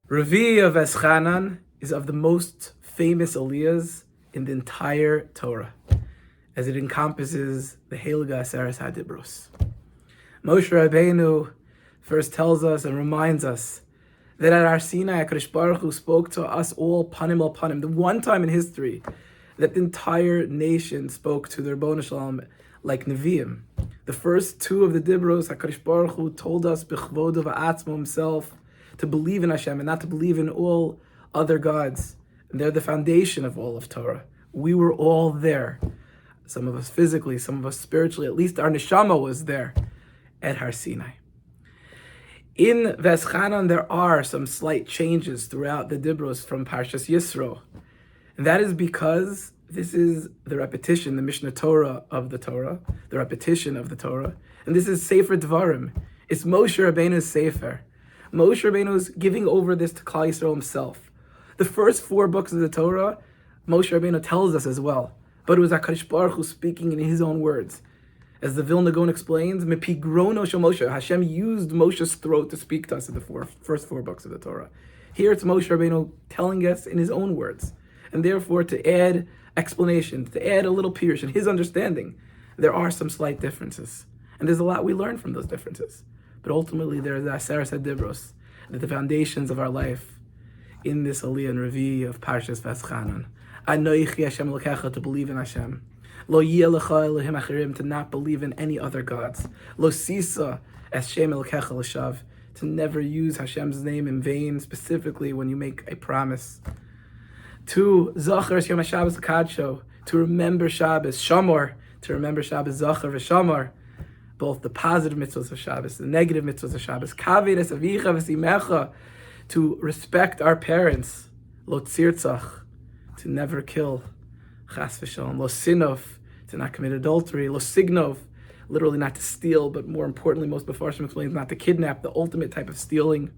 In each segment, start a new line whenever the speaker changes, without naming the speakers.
Rivi'i of Vaetchanan is of the most famous aliyahs in the entire Torah, as it encompasses the Heilige Aseres HaDibros. Moshe Rabbeinu first tells us and reminds us that at Har Sinai, HaKadosh Baruch Hu spoke to us all panim al panim. The one time in history that the entire nation spoke to the Ribono Shel Olam like Nevi'im. The first two of the Dibros, HaKadosh Baruch Hu told us b'chvodo v'atzmo himself to believe in Hashem and not to believe in all other gods. And they're the foundation of all of Torah. We were all there. Some of us physically, some of us spiritually, at least our neshama was there at Har Sinai. In Vaetchanan, there are some slight changes throughout the Dibros from Parshas Yisro. And that is because this is the repetition, the Mishnah Torah of the Torah, the repetition of the Torah. And this is Sefer Dvarim. It's Moshe Rabbeinu's Sefer. Moshe Rabbeinu is giving over this to Klal Yisrael himself. The first 4 books of the Torah, Moshe Rabbeinu tells us as well. But it was HaKadosh Baruch Hu speaking in his own words. As the Vilna Gaon explains, Mepi grono shel Moshe, Hashem used Moshe's throat to speak to us in the first 4 books of the Torah. Here it's Moshe Rabbeinu telling us in his own words. And therefore, to add explanation, to add a little pirush in his understanding, there are some slight differences. And there's a lot we learn from those differences. But ultimately, there is the Aseres HaDibros, that the foundations of our life in this Aliyah and Rivi'i of Parshas Vaetchanan. Anoichi Hashem Elokecha, to believe in Hashem. Lo yeh lecha Elohim achirim, to not believe in any other gods. Lo sisa es Shem Elokecha l'shav, to never use Hashem's name in vain, specifically when you make a promise. 2, Zachar es Yom HaShabbos L'kadsho, to remember Shabbos, Shamor, to remember Shabbos, Zachar v'Shamor, both the positive mitzvahs of Shabbos, the negative mitzvahs of Shabbos. Kaved es avicha v'simecha, to respect our parents. Lo tzirtzach, to never kill. Chas v'shalom. Lo sinov, to not commit adultery. Lo signov, literally not to steal, but more importantly, most Mefarshim explains not to kidnap, the ultimate type of stealing.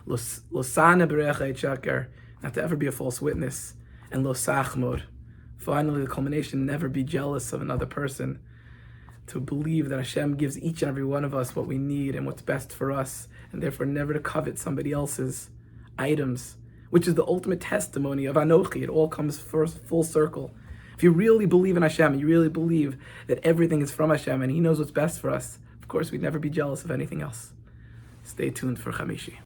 Lo sana b'recha et shaker, not to ever be a false witness. And lo sachmod, finally the culmination, never be jealous of another person. To believe that Hashem gives each and every one of us what we need and what's best for us, and therefore never to covet somebody else's items, which is the ultimate testimony of Anochi. It all comes first full circle. If you really believe in Hashem, you really believe that everything is from Hashem and He knows what's best for us, of course we'd never be jealous of anything else. Stay tuned for Chamishi.